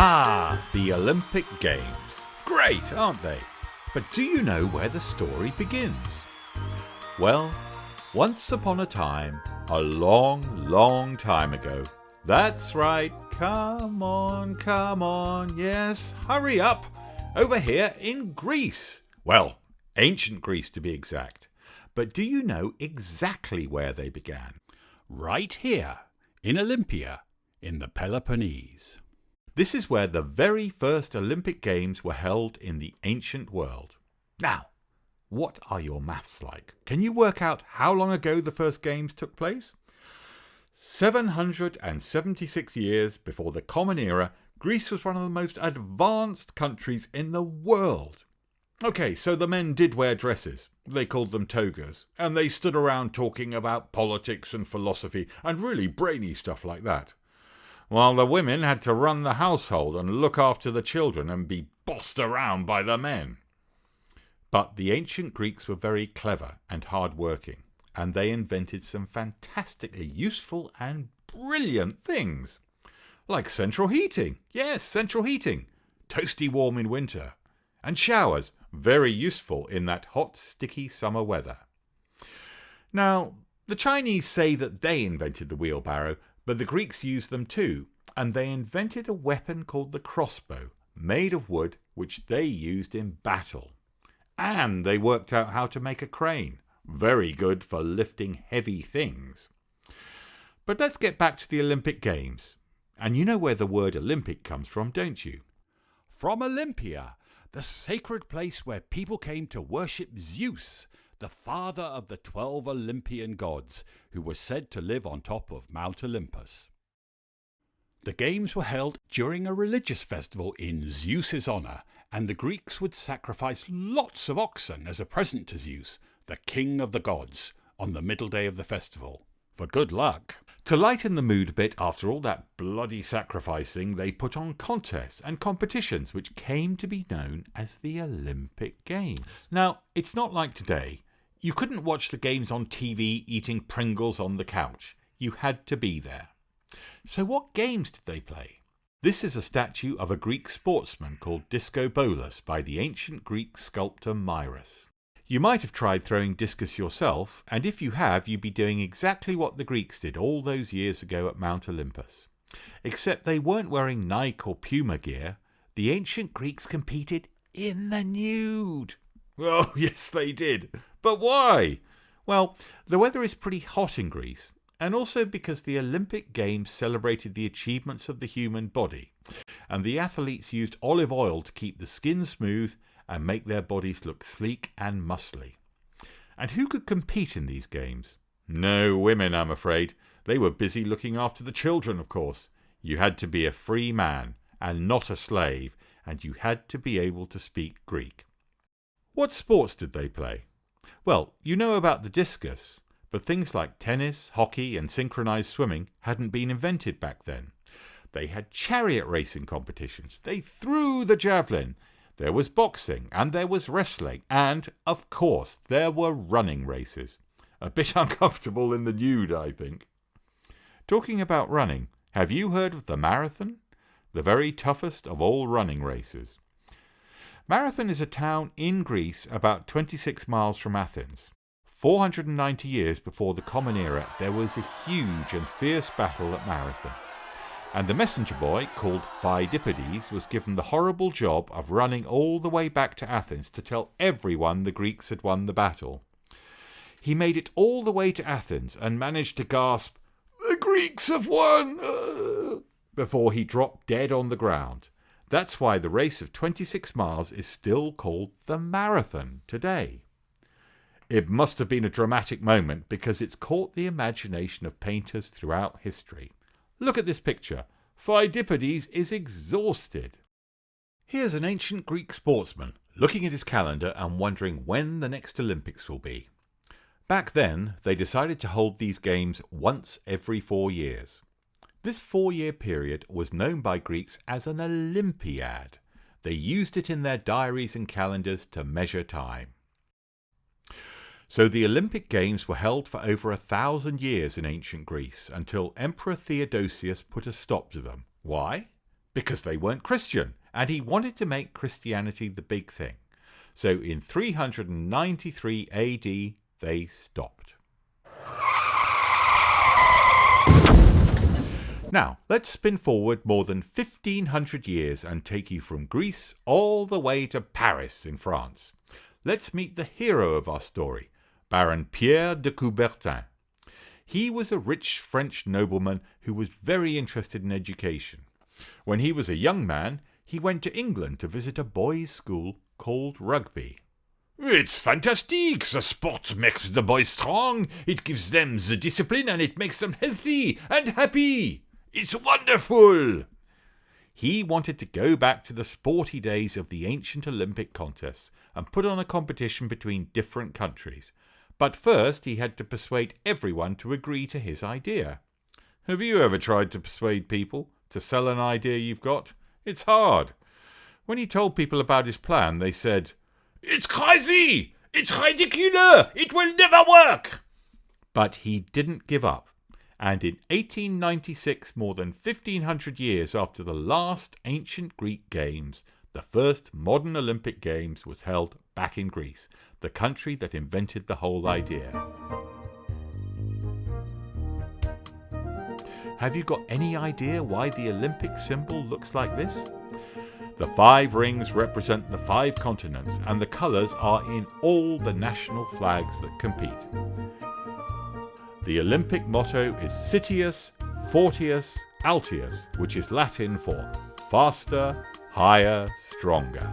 Ah, the Olympic Games. Great, aren't they? But do you know where the story begins? Well, once upon a time, a long, long time ago. That's right, come on, yes, hurry up, over here in Greece. Well, ancient Greece to be exact. But do you know exactly where they began? Right here, in Olympia, in the Peloponnese. This is where the very first Olympic Games were held in the ancient world. Now, what are your maths like? Can you work out how long ago the first Games took place? 776 years before the Common Era, Greece was one of the most advanced countries in the world. Okay, so the men did wear dresses. They called them togas, and they stood around talking about politics and philosophy and really brainy stuff like that. While the women had to run the household and look after the children and be bossed around by the men. But the ancient Greeks were very clever and hard-working, and they invented some fantastically useful and brilliant things. Like central heating. Yes, central heating. Toasty warm in winter. And showers, very useful in that hot, sticky summer weather. Now, the Chinese say that they invented the wheelbarrow, but the Greeks used them too, and they invented a weapon called the crossbow, made of wood, which they used in battle. And they worked out how to make a crane, very good for lifting heavy things. But let's get back to the Olympic Games. And you know where the word Olympic comes from, don't you? From Olympia, the sacred place where people came to worship Zeus, the father of the 12 Olympian gods, who were said to live on top of Mount Olympus. The games were held during a religious festival in Zeus's honour, and the Greeks would sacrifice lots of oxen as a present to Zeus, the king of the gods, on the middle day of the festival, for good luck. To lighten the mood a bit after all that bloody sacrificing, they put on contests and competitions which came to be known as the Olympic Games. Now, it's not like today. You couldn't watch the games on TV eating Pringles on the couch. You had to be there. So what games did they play? This is a statue of a Greek sportsman called Discobolus by the ancient Greek sculptor Myros. You might have tried throwing discus yourself, and if you have, you'd be doing exactly what the Greeks did all those years ago at Mount Olympus. Except they weren't wearing Nike or Puma gear. The ancient Greeks competed in the nude. Oh, yes, they did. But why? Well, the weather is pretty hot in Greece, and also because the Olympic Games celebrated the achievements of the human body, and the athletes used olive oil to keep the skin smooth and make their bodies look sleek and muscly. And who could compete in these games? No women, I'm afraid. They were busy looking after the children, of course. You had to be a free man and not a slave, and you had to be able to speak Greek. What sports did they play? Well, you know about the discus, but things like tennis, hockey and synchronized swimming hadn't been invented back then. They had chariot racing competitions. They threw the javelin. There was boxing, and there was wrestling, and, of course, there were running races. A bit uncomfortable in the nude, I think. Talking about running, have you heard of the marathon? The very toughest of all running races. Marathon is a town in Greece about 26 miles from Athens. 490 years before the Common Era, there was a huge and fierce battle at Marathon. And the messenger boy, called Phidippides, was given the horrible job of running all the way back to Athens to tell everyone the Greeks had won the battle. He made it all the way to Athens and managed to gasp, "The Greeks have won!" before he dropped dead on the ground. That's why the race of 26 miles is still called the marathon today. It must have been a dramatic moment because it's caught the imagination of painters throughout history. Look at this picture. Phidippides is exhausted. Here's an ancient Greek sportsman looking at his calendar and wondering when the next Olympics will be. Back then, they decided to hold these games once every 4 years. This 4-year period was known by Greeks as an Olympiad. They used it in their diaries and calendars to measure time. So the Olympic Games were held for over 1,000 years in ancient Greece until Emperor Theodosius put a stop to them. Why? because they weren't Christian, and he wanted to make Christianity the big thing. So in 393 AD, they stopped. Now, let's spin forward more than 1,500 years and take you from Greece all the way to Paris in France. Let's meet the hero of our story, Baron Pierre de Coubertin. He was a rich French nobleman who was very interested in education. When he was a young man, he went to England to visit a boys' school called Rugby. "It's fantastic! The sport makes the boys strong, it gives them the discipline, and it makes them healthy and happy. It's wonderful!" He wanted to go back to the sporty days of the ancient Olympic contests and put on a competition between different countries. But first he had to persuade everyone to agree to his idea. Have you ever tried to persuade people to sell an idea you've got? It's hard. When he told people about his plan, they said, "It's crazy! It's ridiculous! It will never work!" But he didn't give up. And in 1896, more than 1,500 years after the last ancient Greek games, the first modern Olympic Games was held back in Greece, the country that invented the whole idea. Have you got any idea why the Olympic symbol looks like this? The 5 rings represent the 5 continents, and the colours are in all the national flags that compete. The Olympic motto is Citius, Fortius, Altius, which is Latin for faster, higher, stronger.